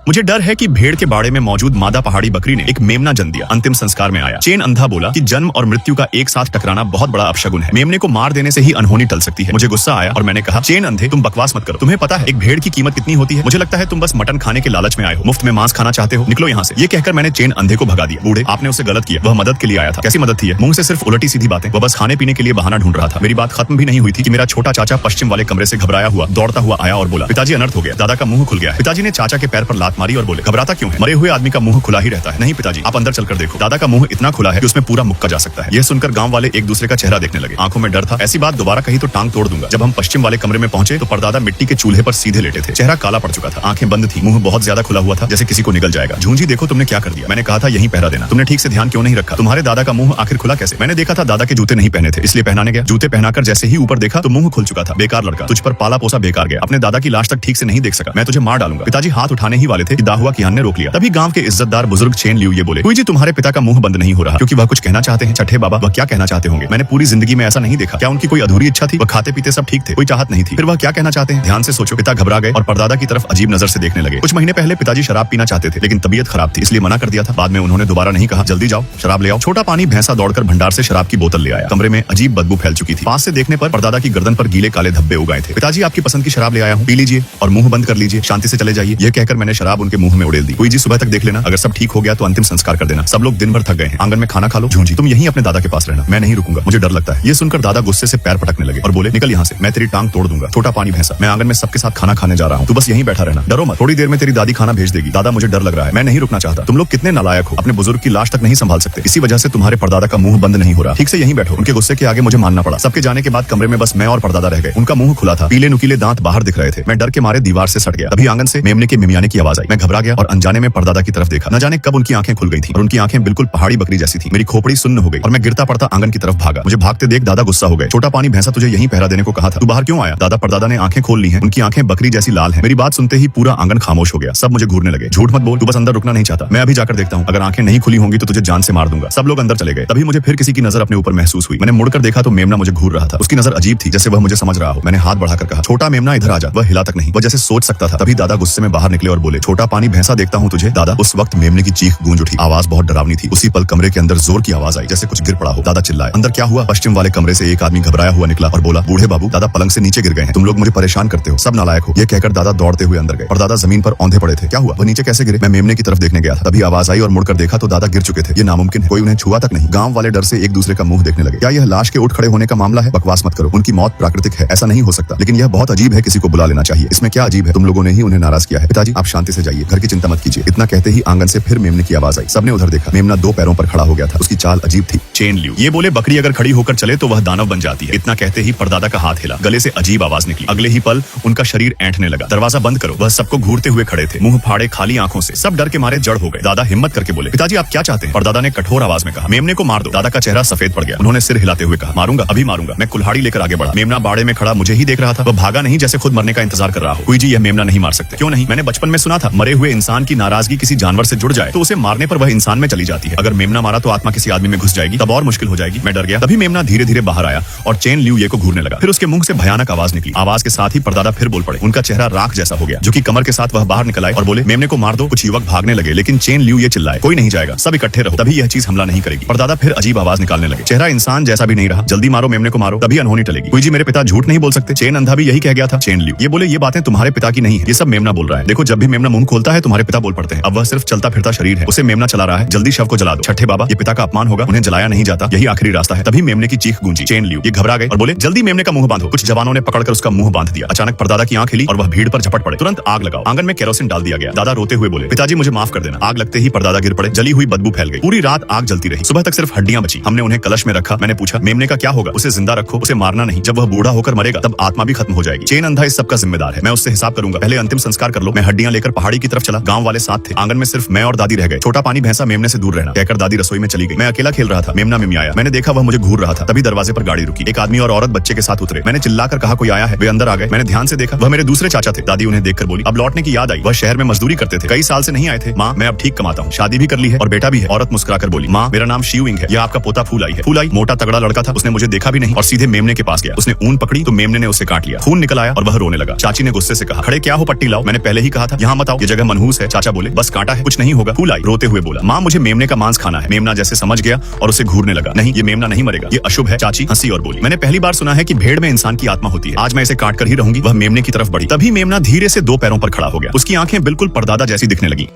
मुझे डर है कि भेड़ के बाड़े में मौजूद मादा पहाड़ी बकरी ने एक मेमना जन्म दिया। अंतिम संस्कार में आया। चेन अंधा बोला कि जन्म और मृत्यु का एक साथ टकराना बहुत बड़ा अपशगुन है। मेमने को मार देने से ही अनहोनी टल सकती है। मुझे गुस्सा आया और मैंने कहा, चेन अंधे, तुम बकवास मत करो। तुम्हें पता है एक भेड़ की कीमत कितनी होती है? मुझे लगता है तुम बस मटन खाने के लालच में आए हो, मुफ्त में मांस खाना चाहते हो, निकलो यहाँ से। ये कहकर मैंने चेन अंधे को भगा दिया। बूढ़े, आपने उसे गलत किया, वह मदद के लिए आया था। कैसी मदद थी? मुंह से सिर्फ उलटी सीधी बातें। वह बस खाने पीने के लिए बहाना ढूंढ रहा था। मेरी बात खत्म भी नहीं हुई थी कि मेरा छोटा चाचा पश्चिम वाले कमरे से घबराया हुआ दौड़ता हुआ आया और बोला, पिताजी अनर्थ हो गया, दादा का मुंह खुल गया है। पिताजी ने चाचा के पैर पर लात मारी और बोले, घबराता क्यों है? मरे हुए आदमी का मुंह खुला ही रहता है। नहीं पिताजी, आप अंदर चलकर देखो, दादा का मुंह इतना खुला है कि उसमें पूरा मुक्का जा सकता है। यह सुनकर गांव वाले एक दूसरे का चेहरा देखने लगे। आंखों में डर था, ऐसी बात दोबारा कही तो टांग तोड़ दूंगा। जब हम पश्चिम वाले कमरे में पहुंचे तो परदादा मिट्टी के चूल्हे पर सीधे लेटे थे। चेहरा काला पड़ चुका था, आंखें बंद थी, मुंह बहुत ज्यादा खुला हुआ था, जैसे किसी को निगल जाएगा। झूंझी, देखो तुमने क्या कर दिया। मैंने कहा था यहीं पहरा देना, तुमने ठीक से ध्यान क्यों नहीं रखा? तुम्हारे दादा का मुंह आखिर खुला कैसे? मैंने देखा था दादा के जूते नहीं पहने थे, इसलिए पहनाने गया। जूते पहनाकर जैसे ही ऊपर देखा तो मुंह खुल चुका था। बेकार लड़का, तुझ पर पाला पोसा बेकार गया। अपने दादा की लाश तक ठीक से नहीं देख सका, मैं तुझे मार डालूंगा। पिताजी हाथ उठाने ही वाले थे कि दाहुआ कियान ने रोक लिया। तभी गांव के इज्जतदार बुजुर्ग चेन लियू ये बोले, जी तुम्हारे पिता का मुंह बंद नहीं हो रहा क्योंकि वह कुछ कहना चाहते हैं। छठे बाबा, वह क्या कहना चाहते होंगे? मैंने पूरी जिंदगी में ऐसा नहीं देखा। क्या उनकी कोई अधूरी इच्छा थी? वह खाते पीते सब ठीक थे, कोई चाहत नहीं थी। फिर वह क्या कहना चाहते हैं? ध्यान से सोचो। पिता घबरा गए और परदादा की तरफ अजीब नजर से देखने लगे। कुछ महीने पहले पिताजी शराब पीना चाहते थे लेकिन तबीयत खराब थी, इसलिए मना कर दिया था। बाद में उन्होंने दोबारा नहीं कहा, जल्दी जाओ शराब ले आओ। छोटा पानी भैंसा दौड़कर भंडार से शराब की बोतल ले आया। कमरे में अजीब बदबू फैल चुकी थी। पास से देखने पर परदादा की गर्दन पर गीले काले धब्बे उगाए थे। पिताजी आपकी पसंद की शराब ले आया हूँ, पी लीजिए और मुंह बंद कर लीजिए, शांति से चले जाइए। यह कहकर मैंने शराब उनके मुंह में उड़ेल दी। कोई जी सुबह तक देख लेना, अगर सब ठीक हो गया तो अंतिम संस्कार कर देना। सब लोग दिन भर थक गए हैं, आंगन में खाना खा लो। झूंझी, तुम यहीं अपने दादा के पास रहना, मैं नहीं रुकूंगा, मुझे डर लगता है। ये सुनकर दादा गुस्से से पैर पटकने लगे और बोले, निकल यहाँ से, मैं तेरी टांग तोड़ दूंगा। छोटा पानी भैंसा, मैं आंगन में सबके साथ खाना खाने जा रहा हूँ, तू बस यहीं बैठा रहना, डरो मत। थोड़ी देर में तेरी दादी खाना भेज देगी। दादा मुझे डर लग रहा है, मैं नहीं रुकना चाहता। तुम लोग कितने नालायक हो, अपने बुजुर्ग की लाश तक नहीं संभाल सकते, इसी वजह से तुम्हारे परदादा का मुंह बंद नहीं हो रहा। ठीक से यहीं बैठो। उनके गुस्से के आगे मुझे मानना पड़ा। सबके जाने के बाद कमरे में बस मैं और परदादा रह गए। उनका मुंह खुला था, पीले नुकीले दांत बाहर दिख रहे थे। मैं डर के मारे दीवार से सट गया। तभी आंगन से मेमने के मिमियाने की आवाज आई। मैं घबरा गया और अनजाने में परदादा की तरफ देखा। न जाने कब उनकी आंखें खुल गई थी और उनकी आंखें बिल्कुल पहाड़ी बकरी जैसी थी। मेरी खोपड़ी सुन्न हो गई और मैं गिरता पड़ता आंगन की तरफ भागा। मुझे भागते देख दादा गुस्सा हो गए। छोटा पानी भैंसा, तुझे यहीं पहरा देने को कहा था, तू बाहर क्यों आया? दादा, परदादा ने आंखें खोल ली हैं, उनकी आंखें बकरी जैसी लाल हैं। मेरी बात सुनते ही पूरा आंगन खामोश हो गया। सब मुझे घूरने लगे। झूठ मत बोल, तू बस अंदर रुकना नहीं चाहता। मैं अभी जाकर देखता हूँ, अगर आंखें नहीं खुली होंगी तो तुझे जान से मार दूंगा। सब लोग अंदर चले गए। तभी मुझे फिर किसी की नजर अपने ऊपर महसूस हुई। मैंने मुड़कर देखा तो मेमना मुझे घूर रहा था। उसकी नजर अजीब थी, जैसे वह मुझे समझ रहा हो। मैंने हाथ बढ़ाकर कहा, छोटा मेमना इधर आ जा। वह हिला तक नहीं, वह जैसे सोच सकता था। तभी दादा गुस्से में बाहर निकले और बोले, छोटा पानी भैंसा, देखता हूँ तुझे। दादा, उस वक्त मेमने की चीख गूंज उठी। आवाज बहुत डरावनी थी। उसी पल कमरे के अंदर जोर की आवाज आई, जैसे कुछ गिर पड़ा हो। दादा चिल्लाए, अंदर क्या हुआ? पश्चिम वाले कमरे से एक आदमी घबराया हुआ निकला और बोला, बूढ़े बाबू, दादा पलंग से नीचे गिर गए हैं, तुम लोग मुझे परेशान करते हो, सब नालायक हो। यह कहकर दादा दौड़ते हुए अंदर गए और दादा जमीन पर औंधे पड़े थे। क्या हुआ? वह नीचे कैसे गिरे? मैं मेमने की तरफ देखने गया था। तभी आवाज आई और मुड़कर देखा तो दादा गिर चुके थे। ये नामुमकिन है, कोई उन्हें छुआ तक नहीं। गांव वाले डर से एक दूसरे का मुंह देखने लगे। क्या यह लाश के उठ खड़े होने का मामला है? बकवास मत करो, उनकी मौत प्राकृतिक है, ऐसा नहीं हो सकता। लेकिन यह बहुत अजीब है, किसी को बुला लेना चाहिए। इसमें क्या अजीब है? तुम लोगों ने ही उन्हें नाराज किया है। पिताजी आप शांति से जाइए, घर की चिंता मत कीजिए। इतना कहते ही आंगन से फिर मेमने की आवाज आई। सबने उधर देखा। मेमना दो पैरों पर खड़ा हो गया था। उसकी चाल अजीब थी। चेन लियू ये बोले, बकरी अगर खड़ी होकर चले तो वह दानव बन जाती है। इतना कहते ही परदादा का हाथ हिला, गले से अजीब आवाज निकली। अगले ही पल उनका शरीर ऐंठने लगा। दरवाजा बंद करो। वह सबको घूरते हुए खड़े थे, मुंह फाड़े, खाली आंखों से। सब डर के मारे जड़ हो गए। दादा हिम्मत करके बोले, पिताजी आप क्या चाहते हैं? परदादा ने कठोर आवाज में कहा, मेमने को मार दो। दादा का चेहरा सफेद पड़ गया। उन्होंने सिर हिलाते हुए कहा, मारूंगा, अभी मारूंगा। मैं कुल्हाड़ी लेकर आगे बढ़ा। मेमना बाड़े में खड़ा मुझे ही देख रहा था। वह भागा नहीं, जैसे खुद मरने का इंतजार कर रहा हो। कोई जी, यह मेमना नहीं मार सकते। क्यों नहीं? मैंने बचपन में सुना था, मरे हुए इंसान की नाराजगी किसी जानवर से जुड़ जाए तो उसे मारने पर वह इंसान में चली जाती है। अगर मेमना मारा तो आत्मा किसी आदमी में घुस जाएगी, तब और मुश्किल हो जाएगी। मैं डर गया। तभी मेमना धीरे धीरे बाहर आया और चेन लियू ये को घूरने लगा। फिर उसके मुंह से भयानक आवाज निकली। आवाज के साथ ही परदादा फिर बोल पड़े। उनका चेहरा राख जैसा हो गया, जो कि कमर के साथ वह बाहर निकल आए और बोले, मेमने को मार दो। कुछ युवक भागने लगे लेकिन चेन लियू ये चिल्लाए, कोई नहीं जाएगा, सब इकट्ठे रहो, तभी यह चीज हमला नहीं करेगी। परदादा फिर अजीब आवाज निकालने लगे। चेहरा इंसान जैसा भी नहीं रहा। जल्दी मारो, मेमने को मारो, तभी अनहोनी टलेगी। कोई जी, मेरे पिता झूठ नहीं बोल सकते। चेन अंधा भी यही कह गया था। चेन लियू ये बोले, ये बातें तुम्हारे पिता की नहीं है, ये सब मेमना बोल रहा है। देखो, जब भी मेमना मुंह खोलता है तुम्हारे पिता बोल पड़ते हैं। अब वह सिर्फ चलता फिरता शरीर है, उसे मेमना चला रहा है। जल्दी शव को जला दो। छठे बाबा, ये पिता का अपमान होगा, उन्हें जलाया नहीं जाता, यही आखिरी रास्ता है। तभी मेमने की चीख गूंजी। चेन लियू ये घबरा गए और बोले, जल्दी मेमने का मुंह बांधो। कुछ जवानों ने पकड़कर उसका मुंह बांध दिया। अचानक परदादा की आंख हिली और वह भीड़ पर झपट पड़े। तुरंत आग लगाओ। आंगन में केरोसिन डाल दिया गया। दादा रोते हुए बोले, पिताजी मुझे माफ कर देना। आग लगते ही परदादा गिर पड़े। जली हुई बदबू फैल गई। पूरी रात आग जलती रही। सुबह तक सिर्फ हड्डियां बची। हमने उन्हें कलश में रखा। मैंने पूछा, मेमने का क्या होगा? उसे जिंदा रखो, उसे मारना नहीं। जब वह बूढ़ा होकर मरेगा तब आत्मा भी खत्म हो जाएगी। चेन अंधा इस सबका जिम्मेदार है, मैं उससे हिसाब करूंगा। पहले अंतिम संस्कार कर लो। मैं हड्डियां लेकर पहाड़ी की तरफ चला। गांव वाले साथ थे। आंगन में सिर्फ मैं और दादी रह गए। छोटा पानी भैंसा, मेमने से दूर रहना कहकर दादी रसोई में चली गई। मैं अकेला खेल रहा था। मेमना मिमियाया। मैंने देखा वह मुझे घूर रहा था। तभी दरवाजे पर गाड़ी रुकी। एक आदमी और औरत बच्चे के साथ उतरे। मैंने चिल्लाकर कहा कोई आया है। वे अंदर आ गए। मैंने ध्यान से देखा, वह मेरे दूसरे चाचा थे। दादी उन्हें देखकर बोली। अब लौटने की याद आई। वह शहर में मजदूरी करते थे, कई साल से नहीं आए थे। माँ, मैं अब ठीक कमाता हूँ, शादी भी कर ली है और बेटा भी है। औरत मुस्कुराकर बोली, माँ, मेरा नाम शिवइंग है, यह आपका पोता फूलाई है। फूलाई मोटा तगड़ा लड़का था, उसने मुझे देखा भी नहीं और सीधे मेमने के पास गया। उसने ऊन पकड़ी तो मेमने ने उसे काट लिया। खून निकल आया और वह रोने लगा। चाची ने गुस्से से कहा, खड़े क्या हो, पट्टी लाओ। मैंने पहले ही कहा था, यहाँ मत आओ, ये जगह मनहूस है। चाचा बोले, बस कांटा है, कुछ नहीं होगा। फूलाई रोते हुए बोला, माँ, मुझे मेमने का मांस खाना है। मेमना जैसे समझ गया और उसे घूरने लगा। नहीं, ये मेमना नहीं मरेगा, ये अशुभ है। चाची हंसी और बोली, मैंने पहली बार सुना है कि भेड़ में इंसान की आत्मा होती है, आज मैं इसे काट कर ही रहूंगी। वह मेमने की तरफ बढ़ी। तभी मेमना धीरे से दो पैरों पर खड़ा हो गया। उसकी आंखें बिल्कुल परदादा जैसी दिखने लगी।